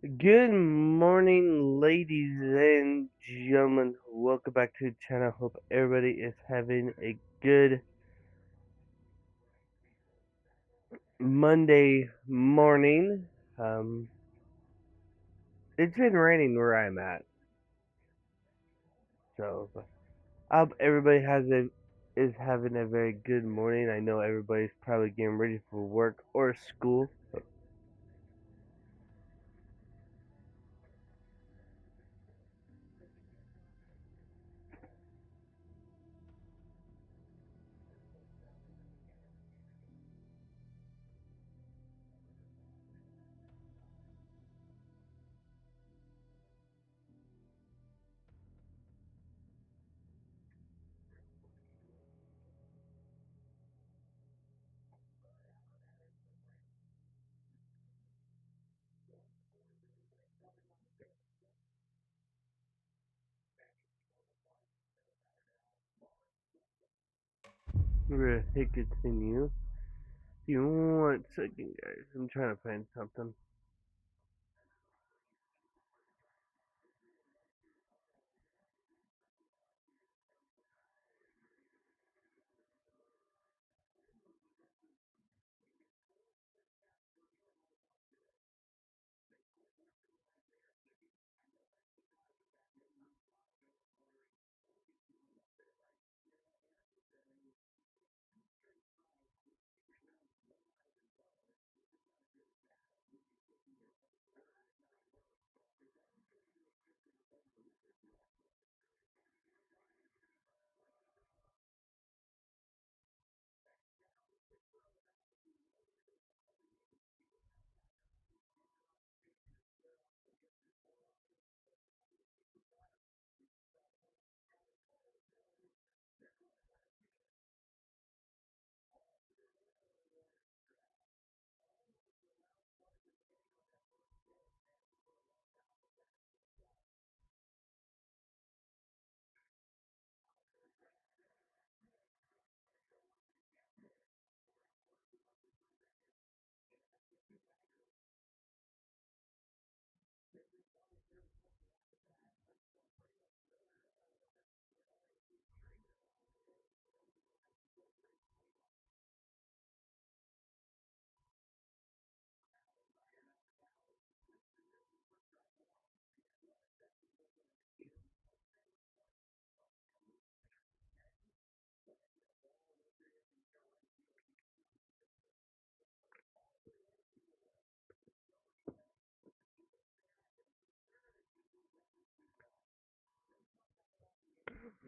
Good morning, ladies and gentlemen. Welcome back to the channel. Hope everybody is having a good Monday morning. Um, it's been raining where I'm at, so I hope everybody is having a very good morning. I know everybody's probably getting ready for work or school. We're gonna hit continue. Give me 1 second, guys. I'm trying to find something.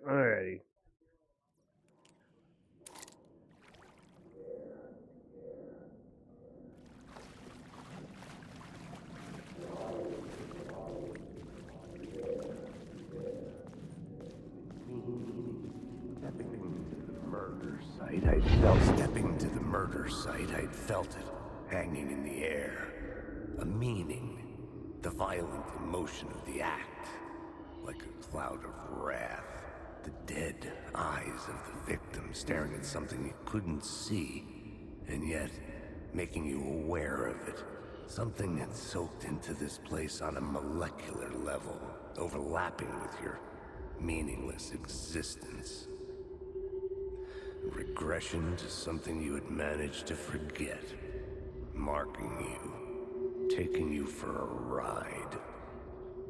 Alrighty. Stepping to the murder site, I'd felt it, hanging in the air. A meaning, the violent emotion of the act, like a cloud of wrath. The dead eyes of the victim staring at something you couldn't see, and yet making you aware of it. Something that soaked into this place on a molecular level, overlapping with your meaningless existence. Regression to something you had managed to forget. Marking you. Taking you for a ride.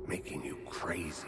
Making you crazier.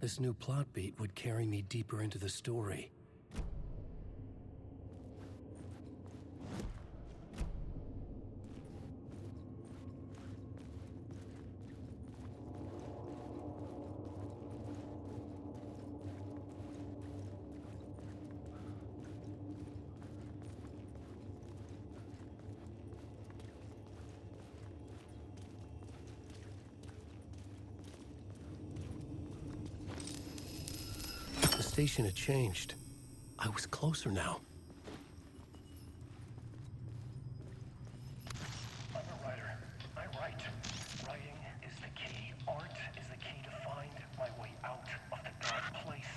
This new plot beat would carry me deeper into the story. The station had changed. I was closer now. I'm a writer. I write. Writing is the key. Art is the key to find my way out of the dark place.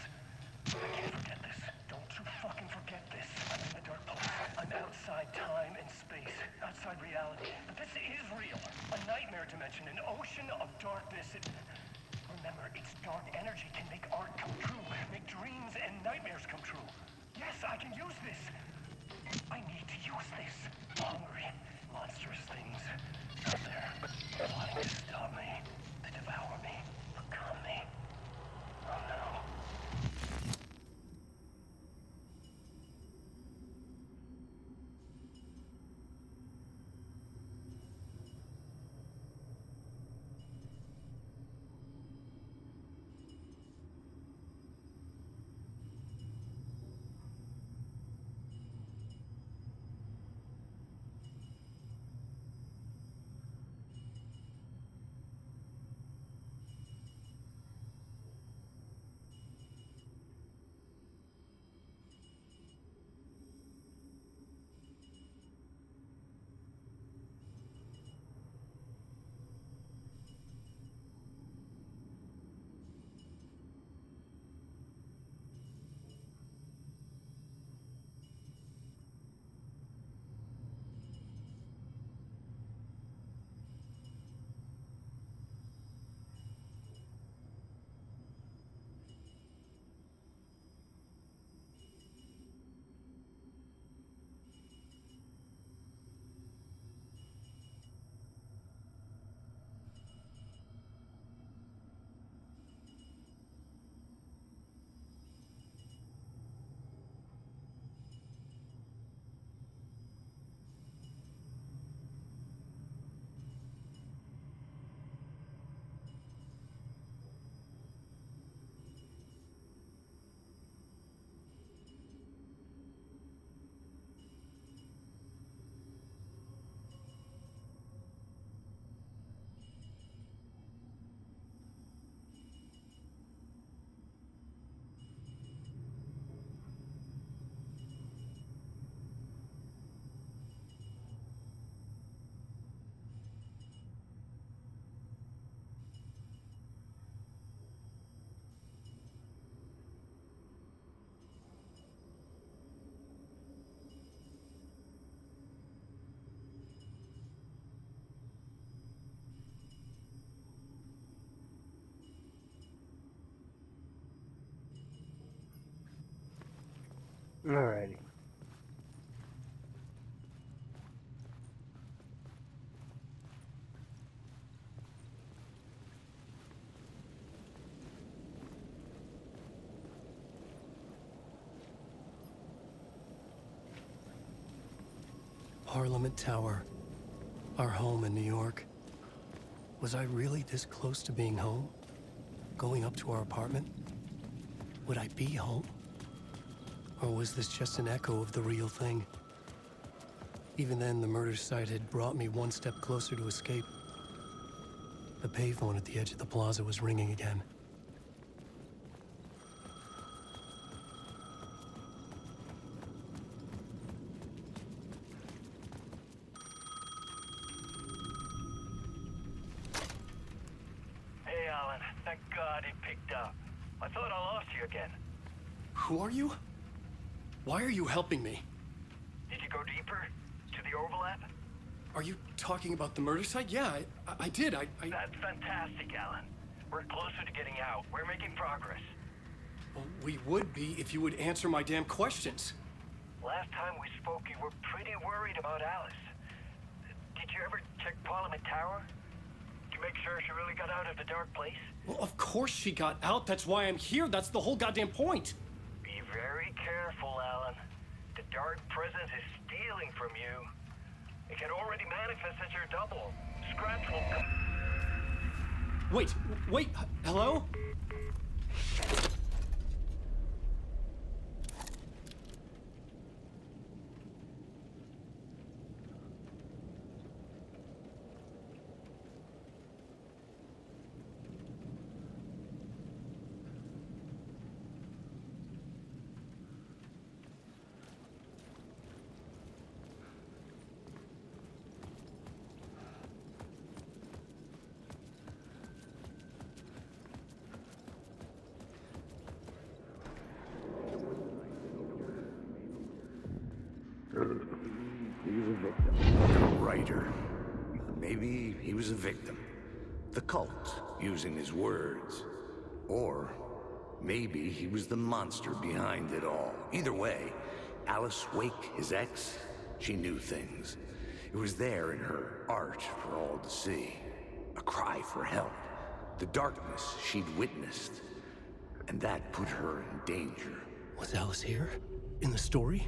I can't forget this. Don't you fucking forget this. I'm in the dark place. I'm outside time and space. Outside reality. But this is real. A nightmare dimension. An ocean of darkness. Remember, its dark energy can make art come true. Make dreams and nightmares come true. Yes, I can use this. I need to use this. Hungry, monstrous things out there, plotting to stop me, to devour me, become me. Oh no. Alrighty. Parliament Tower. Our home in New York. Was I really this close to being home? Going up to our apartment? Would I be home? Or was this just an echo of the real thing? Even then, the murder site had brought me one step closer to escape. The payphone at the edge of the plaza was ringing again. Hey, Alan. Thank God it picked up. I thought I lost you again. Who are you? Why are you helping me? Did you go deeper? To the overlap? Are you talking about the murder site? Yeah, I did. That's fantastic, Alan. We're closer to getting out. We're making progress. Well, we would be if you would answer my damn questions. Last time we spoke, you were pretty worried about Alice. Did you ever check Parliament Tower? Do you make sure she really got out of the dark place? Well, of course she got out. That's why I'm here. That's the whole goddamn point. Be very careful, Alan. The dark presence is stealing from you. It can already manifest as your double. Scratch will come. Wait, hello? The writer. Maybe he was a victim. The cult, using his words. Or maybe he was the monster behind it all. Either way, Alice Wake, his ex, she knew things. It was there in her art for all to see. A cry for help. The darkness she'd witnessed. And that put her in danger. Was Alice here? In the story?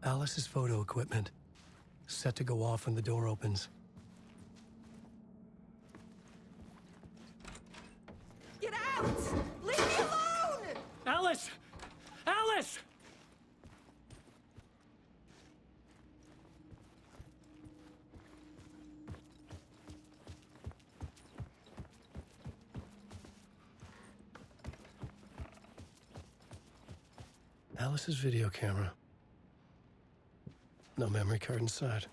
Alice's photo equipment. Set to go off when the door opens. Get out! Leave me alone! Alice! Alice! Alice's video camera. No memory card inside.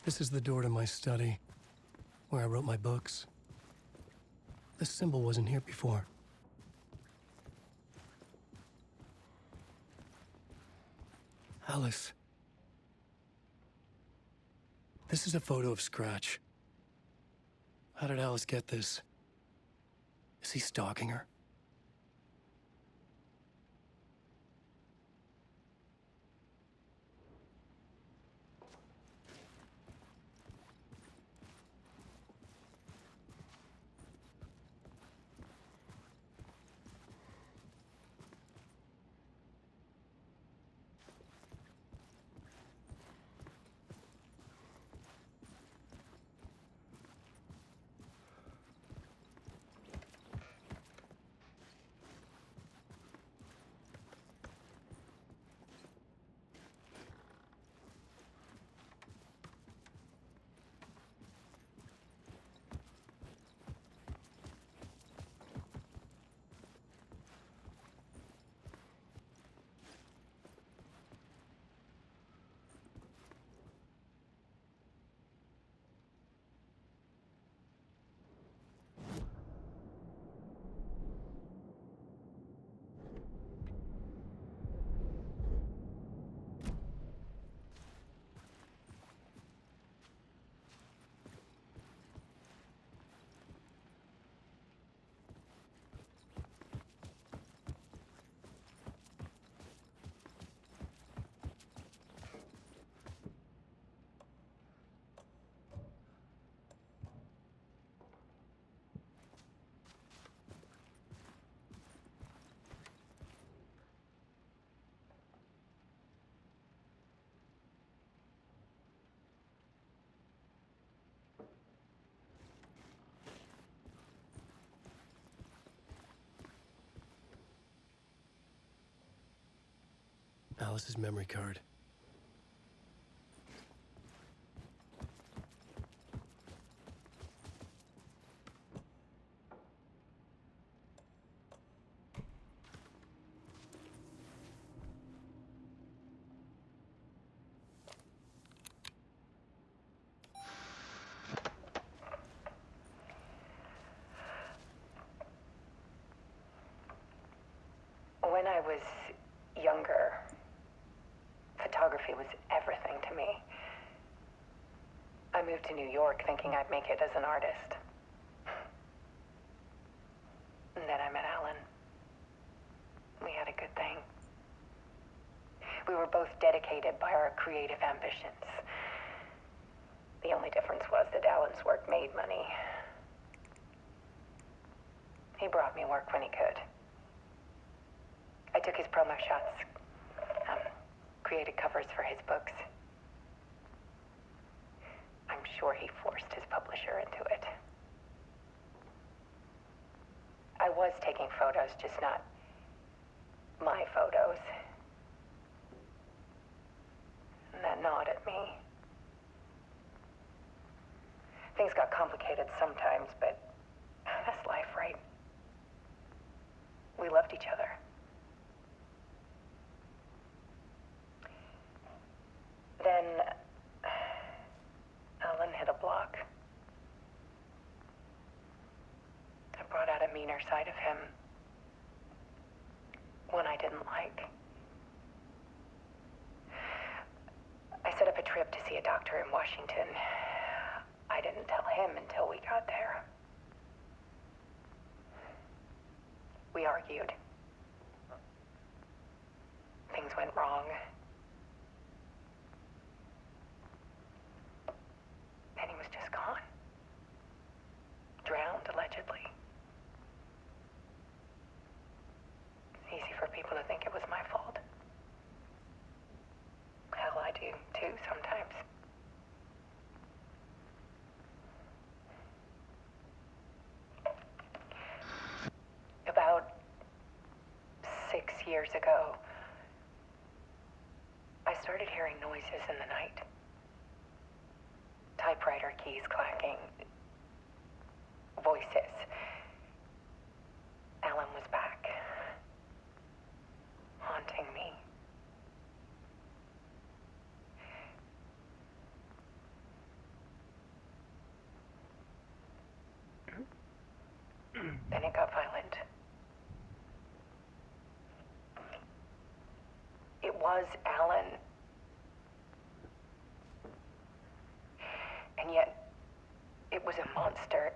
This is the door to my study, where I wrote my books. This symbol wasn't here before. Alice. This is a photo of Scratch. How did Alice get this? Is he stalking her? Alice's memory card. When I was younger, photography was everything to me. I moved to New York thinking I'd make it as an artist. And then I met Alan. We had a good thing. We were both dedicated by our creative ambitions. The only difference was that Alan's work made money. He brought me work when he could. I took his promo shots, created covers for his books. I'm sure he forced his publisher into it. I was taking photos, just not my photos. And that gnawed at me. Things got complicated sometimes, but that's life, right? We loved each other. Then Alan hit a block. I brought out a meaner side of him. One I didn't like. I set up a trip to see a doctor in Washington. I didn't tell him until we got there. We argued. Things went wrong. Then he was just gone. Drowned, allegedly. It's easy for people to think it was my fault. Hell, I do too sometimes. About 6 years ago, I started hearing noises in the night. Typewriter keys clacking. Voices. Alan was back. Haunting me. Then it got violent. It was Alan. And yet, it was a monster.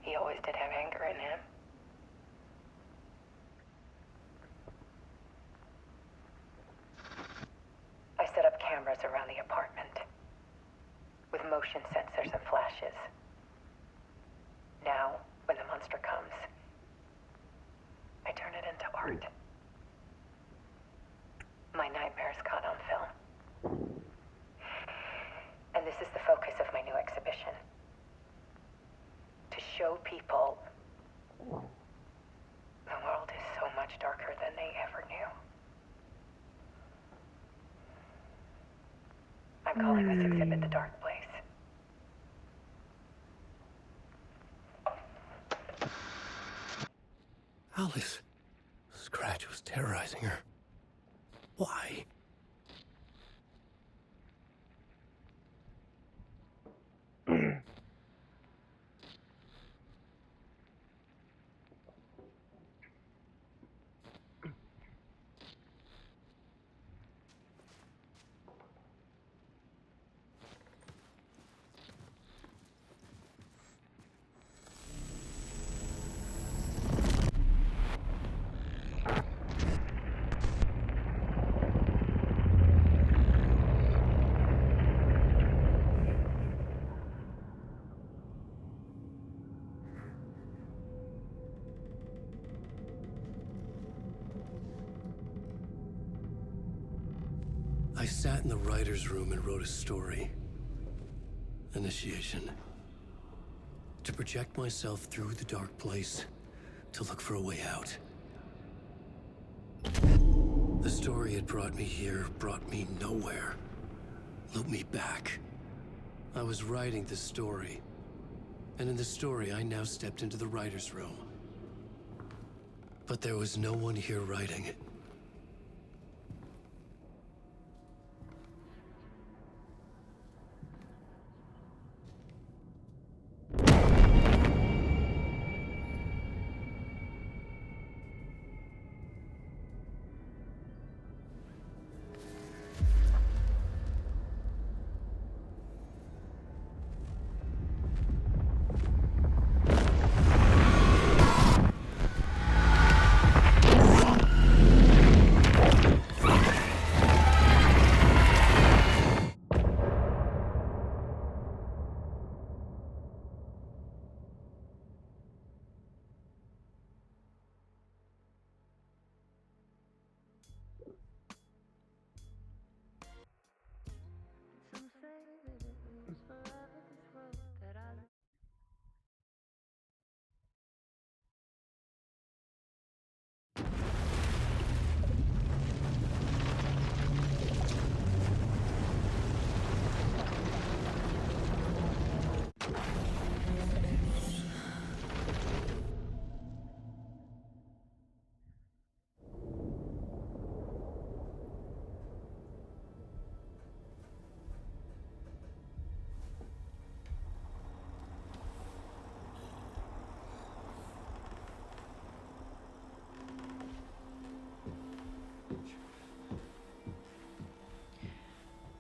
He always did have anger in him. I set up cameras around the apartment with motion sensors and flashes. Now, when the monster comes, I turn it into art. My nightmares caught on film. And this is the focus of my new exhibition. To show people the world is so much darker than they ever knew. I'm calling this exhibit The Dark Place. Alice. Scratch was terrorizing her. Why? I sat in the writer's room and wrote a story. Initiation. To project myself through the dark place, to look for a way out. The story had brought me here, brought me nowhere. Looped me back. I was writing the story. And in the story, I now stepped into the writer's room. But there was no one here writing.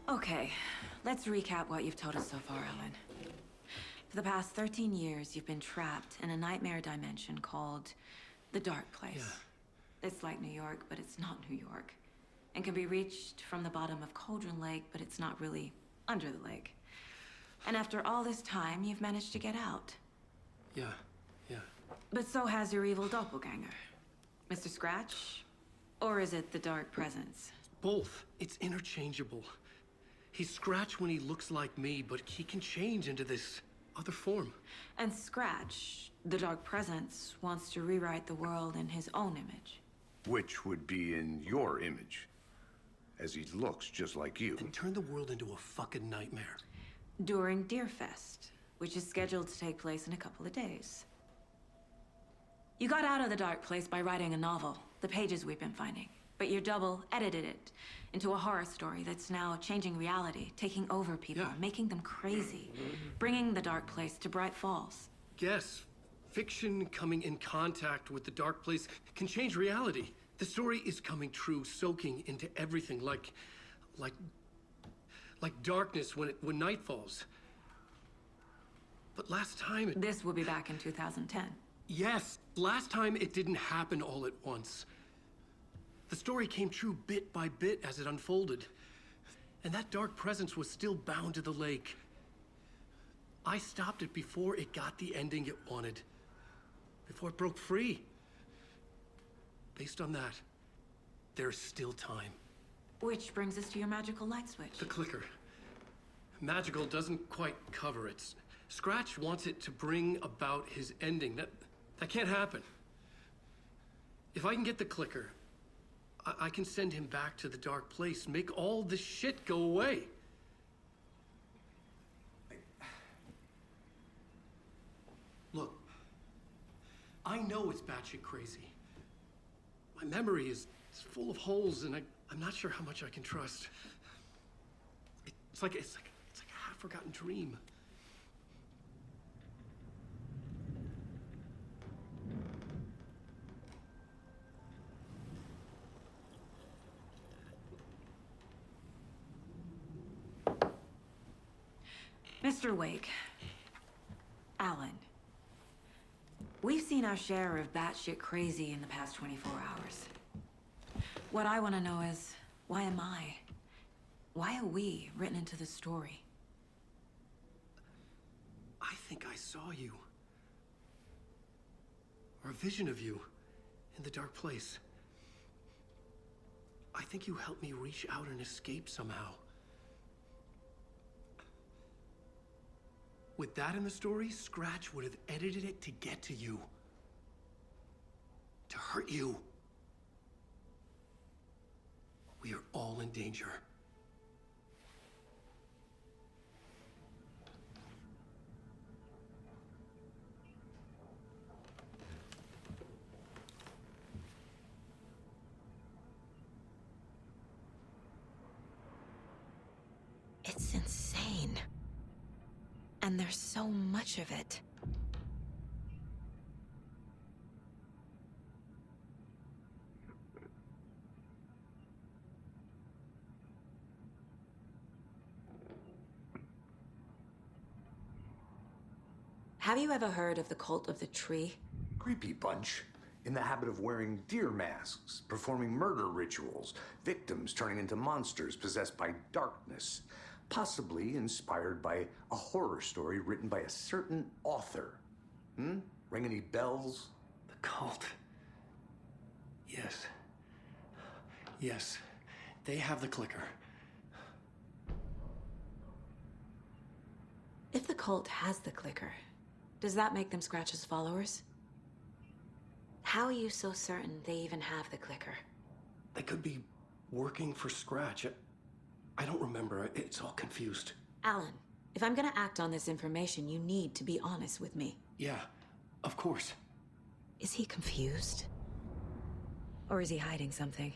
Okay, let's recap what you've told us so far, Alan. For the past 13 years, you've been trapped in a nightmare dimension called the Dark Place. Yeah. It's like New York, but it's not New York. And can be reached from the bottom of Cauldron Lake, but it's not really under the lake. And after all this time, you've managed to get out. Yeah. But so has your evil doppelganger. Mr. Scratch? Or is it the Dark Presence? Both. It's interchangeable. He's Scratch when he looks like me, but he can change into this other form. And Scratch, the Dark Presence, wants to rewrite the world in his own image. Which would be in your image, as he looks just like you. And turn the world into a fucking nightmare. During Deerfest, which is scheduled to take place in a couple of days. You got out of the Dark Place by writing a novel, the pages we've been finding. But your double edited it into a horror story that's now changing reality, taking over people, Yeah. making them crazy, bringing the Dark Place to Bright Falls. Yes, fiction coming in contact with the dark place can change reality. The story is coming true, soaking into everything like darkness when night falls. But last time it... This will be back in 2010. Yes, last time it didn't happen all at once. The story came true bit by bit as it unfolded. And that dark presence was still bound to the lake. I stopped it before it got the ending it wanted. Before it broke free. Based on that, there's still time. Which brings us to your magical light switch. The clicker. Magical doesn't quite cover it. Scratch wants it to bring about his ending. That can't happen. If I can get the clicker, I can send him back to the dark place, make all this shit go away. Look, I know it's batshit crazy. My memory is full of holes, and I'm not sure how much I can trust. It's like a half-forgotten dream. Mr. Wake, Alan, we've seen our share of batshit crazy in the past 24 hours. What I want to know is, why am I? Why are we written into the story? I think I saw you. Or a vision of you in the dark place. I think you helped me reach out and escape somehow. With that in the story, Scratch would have edited it to get to you. To hurt you. We are all in danger. It's insane. And there's so much of it. Have you ever heard of the Cult of the Tree? Creepy bunch. In the habit of wearing deer masks, performing murder rituals, victims turning into monsters possessed by darkness. Possibly inspired by a horror story written by a certain author. Ring any bells? The cult. Yes. Yes. They have the clicker. If the cult has the clicker, does that make them Scratch's followers? How are you so certain they even have the clicker? They could be working for Scratch. I don't remember. It's all confused. Alan, if I'm gonna act on this information, you need to be honest with me. Yeah, of course. Is he confused? Or is he hiding something?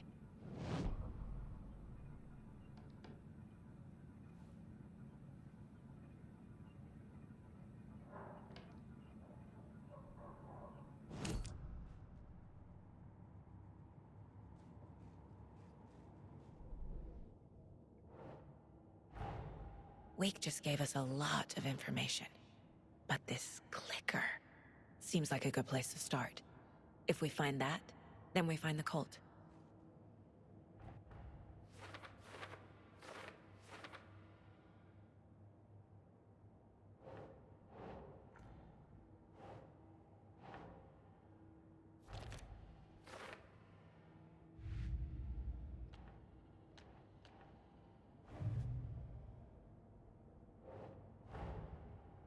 Wake just gave us a lot of information. But this clicker seems like a good place to start. If we find that, then we find the cult.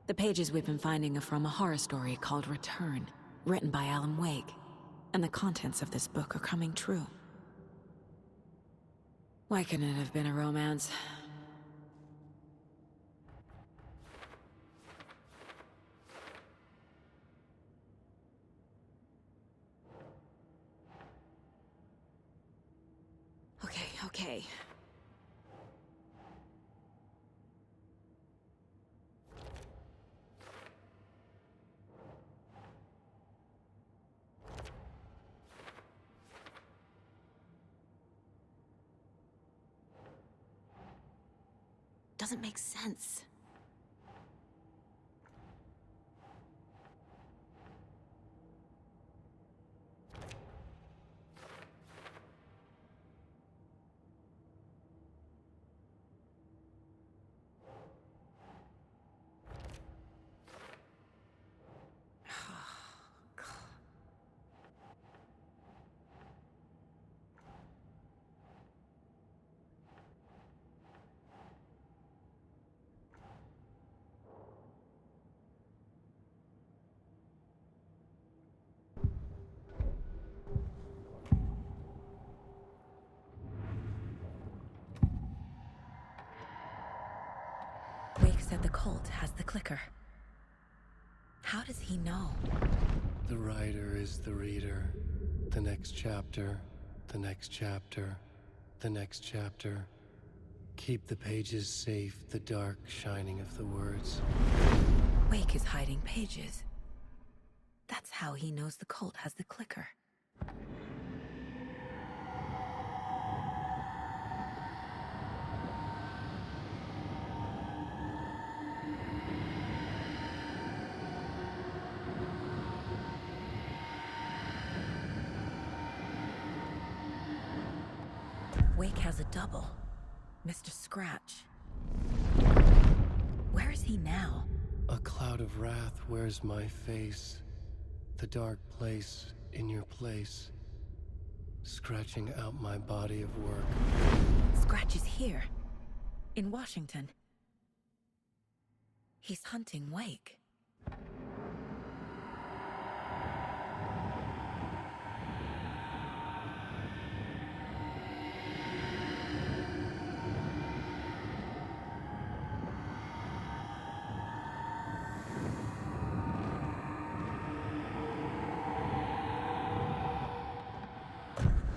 The pages we've been finding are from a horror story called Return, written by Alan Wake. And the contents of this book are coming true. Why couldn't it have been a romance? Okay. Doesn't make sense. Wake said the cult has the clicker. How does he know? The writer is the reader. The next chapter, the next chapter, the next chapter. Keep the pages safe, the dark shining of the words. Wake is hiding pages. That's how he knows the cult has the clicker. Wake has a double. Mr. Scratch. Where is he now? A cloud of wrath wears my face. The dark place in your place. Scratching out my body of work. Scratch is here. In Washington. He's hunting Wake.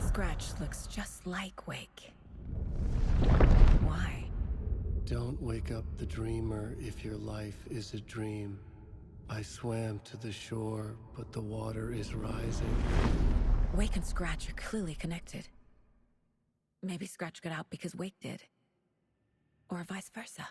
Scratch looks just like Wake. Why? Don't wake up the dreamer if your life is a dream. I swam to the shore, but the water is rising. Wake and Scratch are clearly connected. Maybe Scratch got out because Wake did. Or vice versa.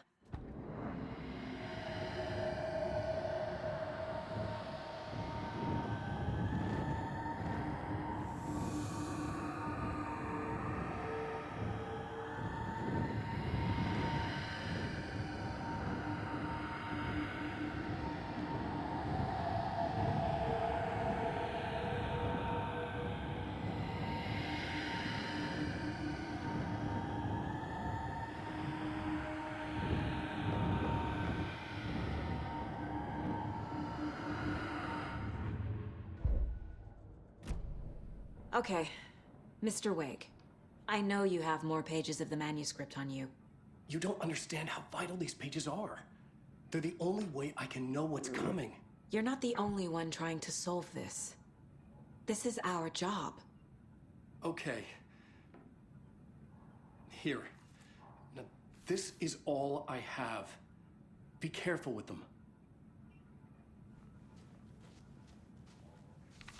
Okay, Mr. Wake. I know you have more pages of the manuscript on you. You don't understand how vital these pages are. They're the only way I can know what's coming. You're not the only one trying to solve this. This is our job. Okay. Here. Now, this is all I have. Be careful with them.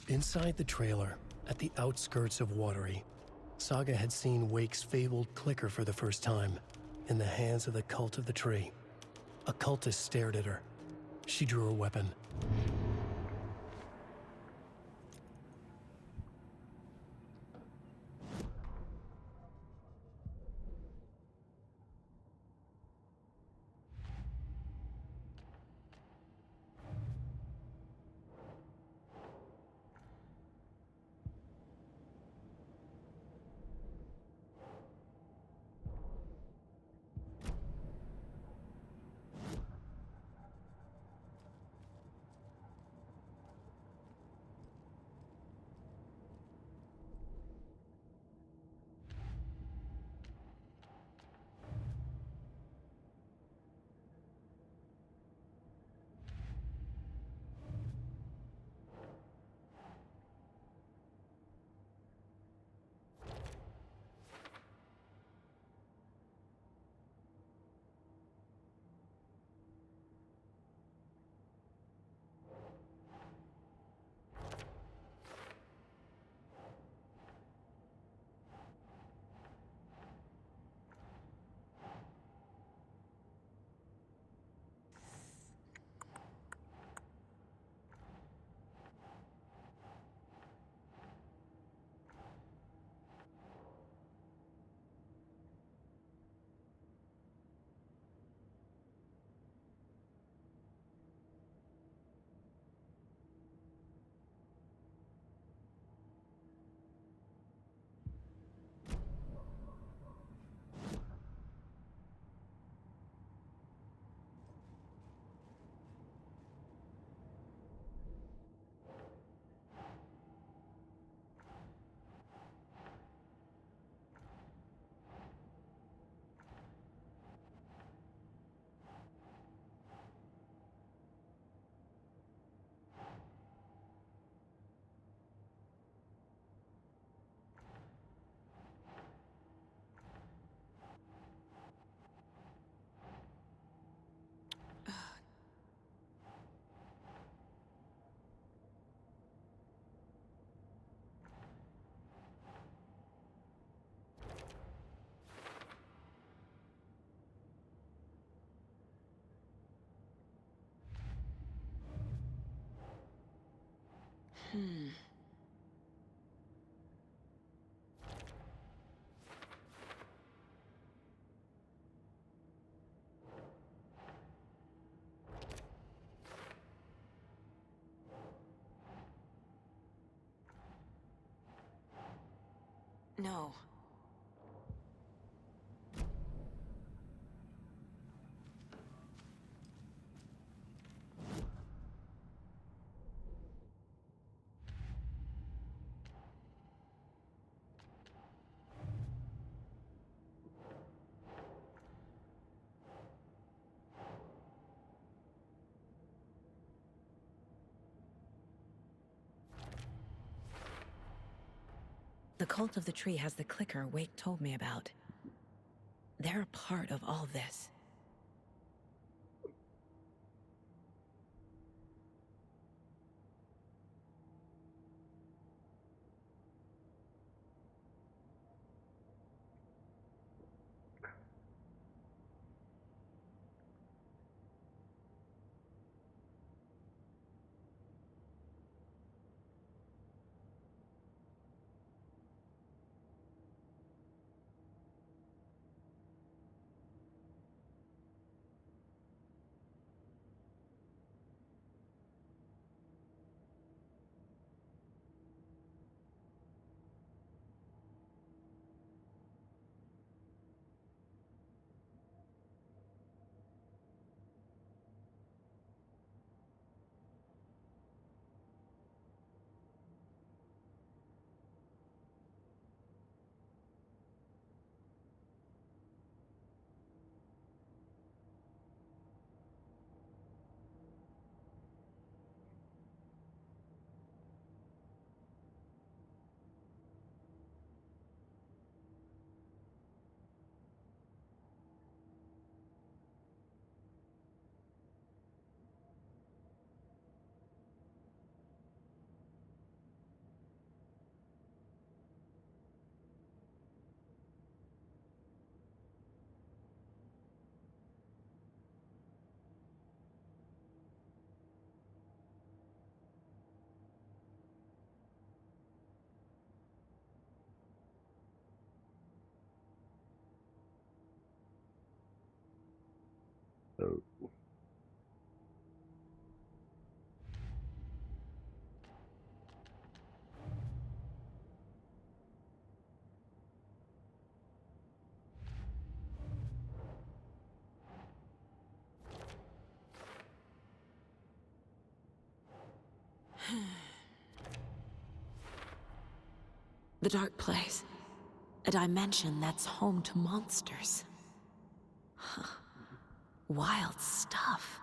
Inside the trailer, at the outskirts of Watery, Saga had seen Wake's fabled clicker for the first time, in the hands of the Cult of the Tree. A cultist stared at her. She drew her weapon. No. The Cult of the Tree has the clicker Wake told me about. They're a part of all this. So, The Dark Place. A dimension that's home to monsters. Huh. Wild stuff.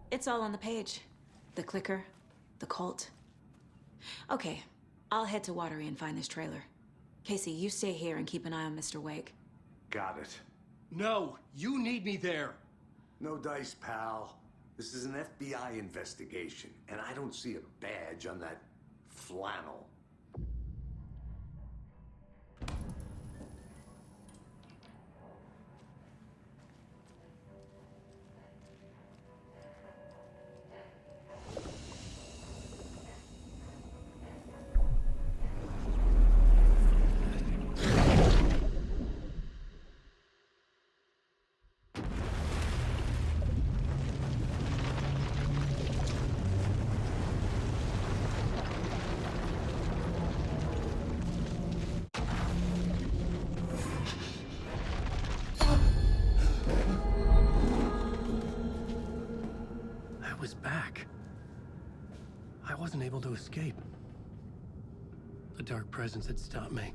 It's all on the page. The clicker, the cult. Okay, I'll head to Watery and find this trailer. Casey, you stay here and keep an eye on Mr. Wake. Got it. No, you need me there. No dice, pal. This is an FBI investigation, and I don't see a badge on that flannel. I was back. I wasn't able to escape. The dark presence had stopped me.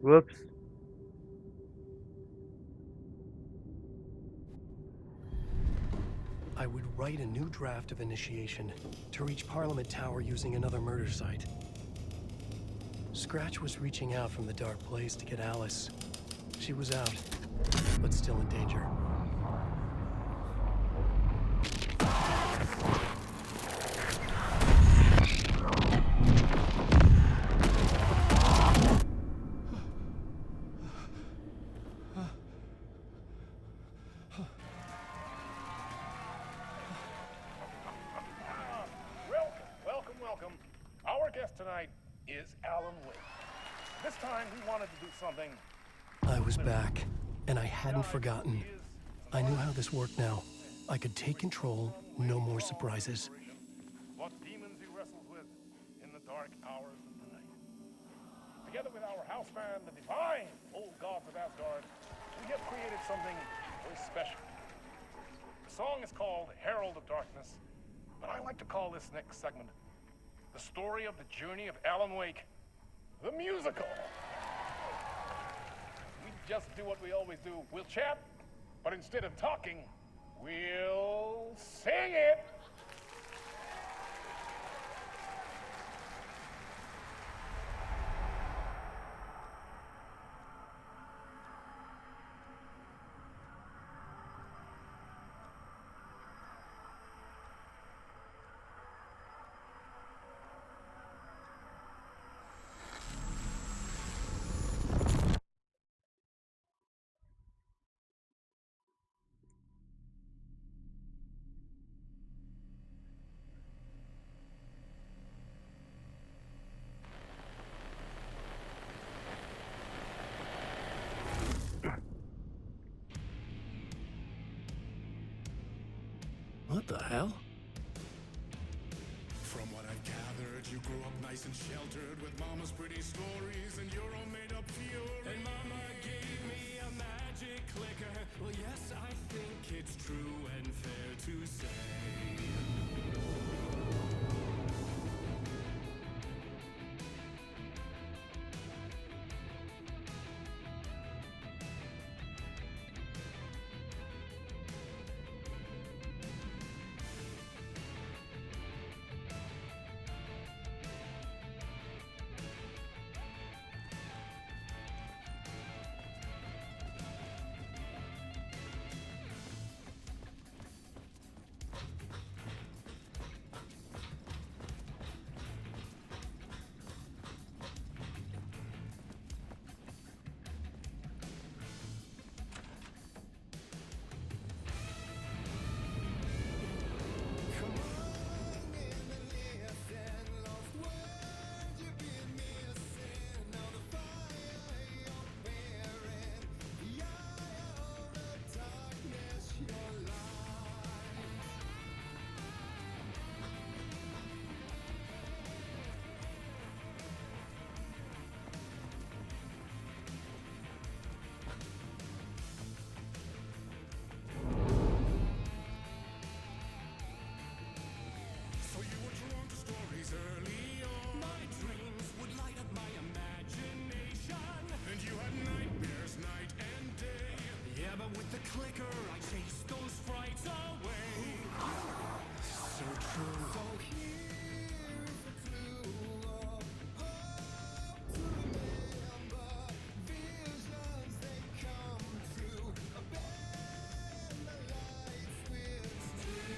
whoops. I would write a new draft of initiation to reach Parliament Tower using another murder site. Scratch was reaching out from the Dark Place to get Alice. She was out, but still in danger. Welcome. Our guest tonight is Alan Wake. This time we wanted to do something. I was back, and I hadn't forgotten. I knew how this worked now. I could take control, no more surprises. What demons he wrestles with in the dark hours of the night. Together with our house band, the divine old gods of Asgard, we have created something very special. song is called Herald of Darkness, but I like to call this next segment the story of the journey of Alan Wake, the musical. We just do what we always do. We'll chat, but instead of talking, we'll sing it. What the hell? From what I've gathered, you grew up nice and sheltered with mama's pretty stories and your own made-up fury. And mama gave me a magic clicker. Well, yes, I think it's true and fair to say. Clicker, I chase those frights away. So true. So here's a clue of hope to remember. Visions they come true. Bend the light switch true.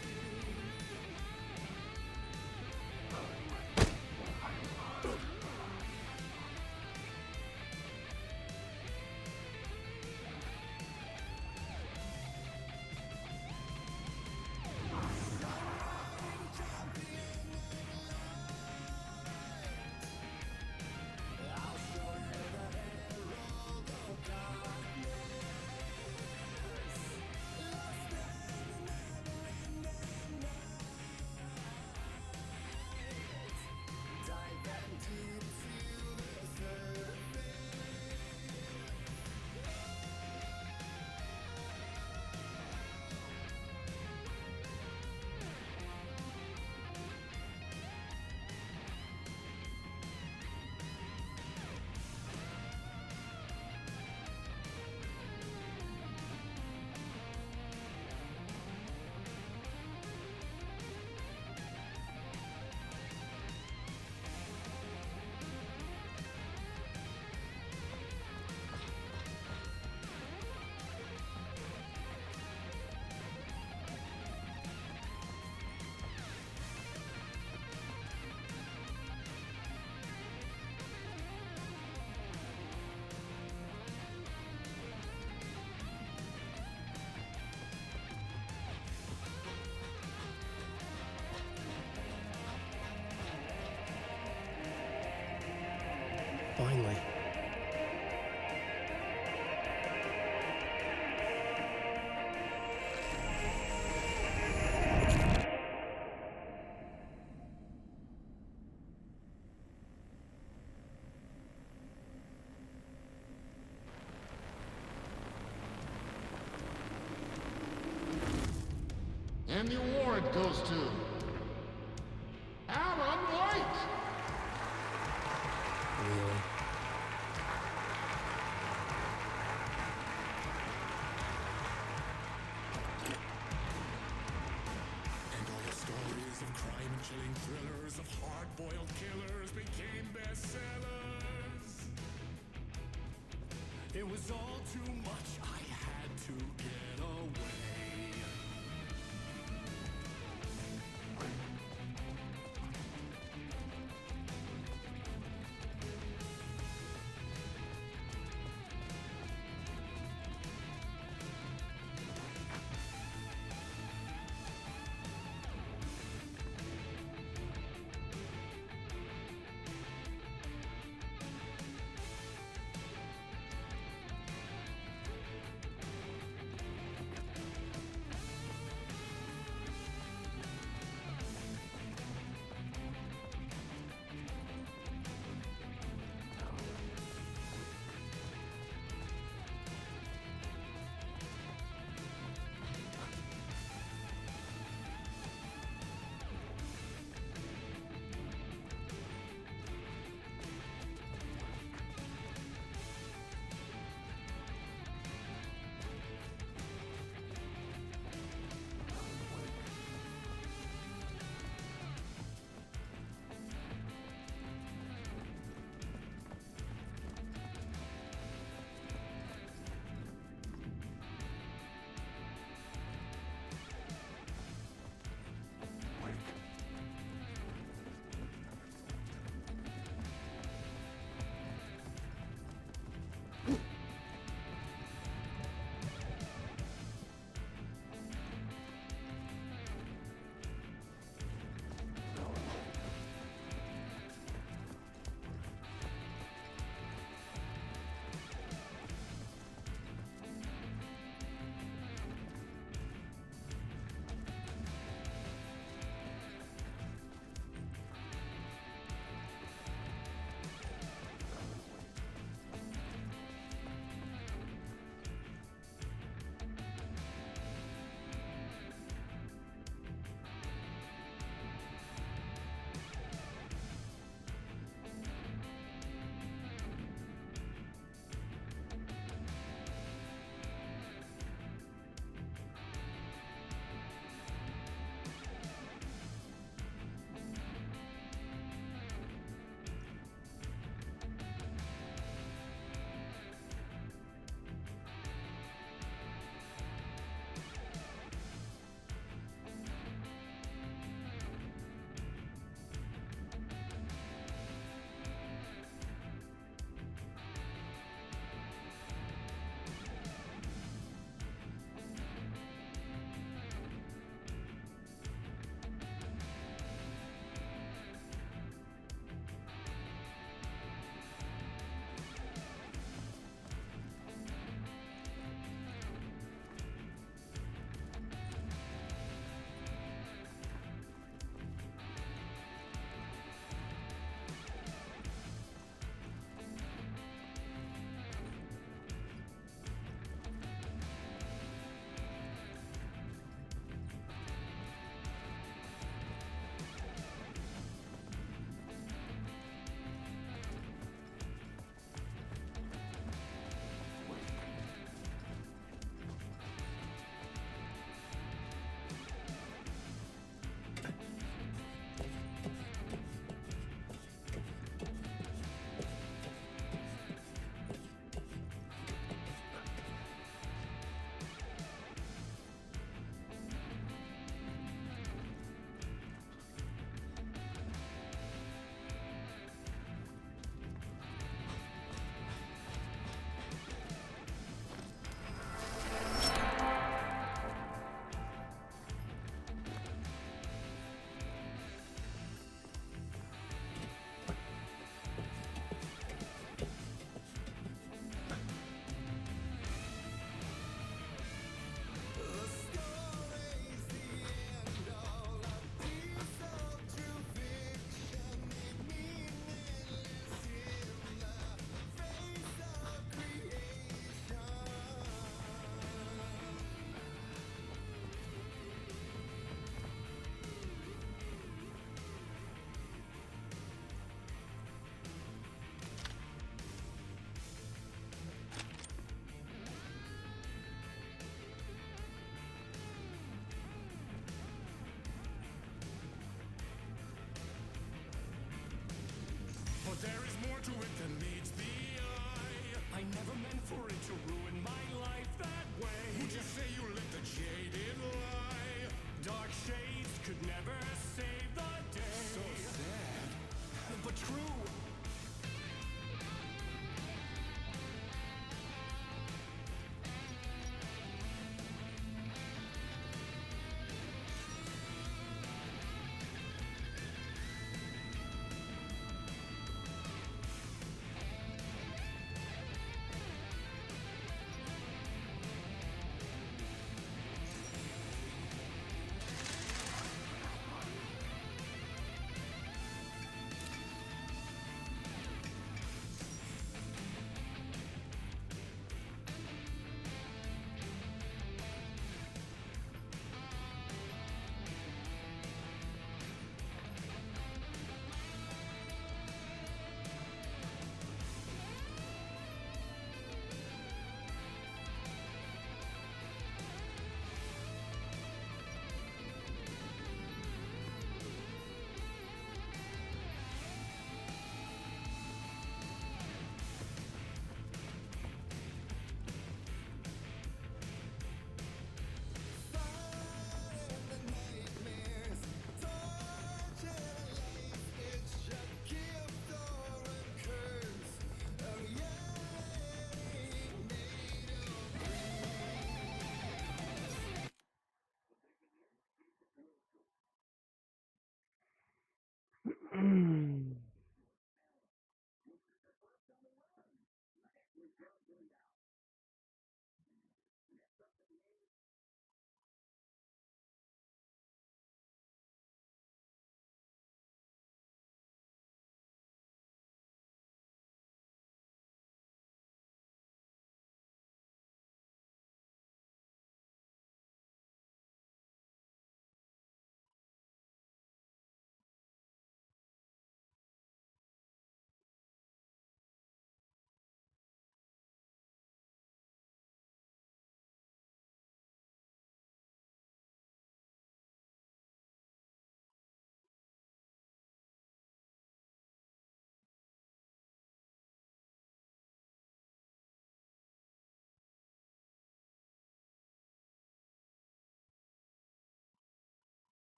Finally. And the award goes to Alan White! Really? And all the stories of crime and chilling thrillers of hard-boiled killers became bestsellers. It was all too much, I had to get away.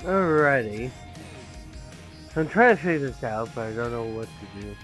Alrighty. I'm trying to figure this out, but I don't know what to do.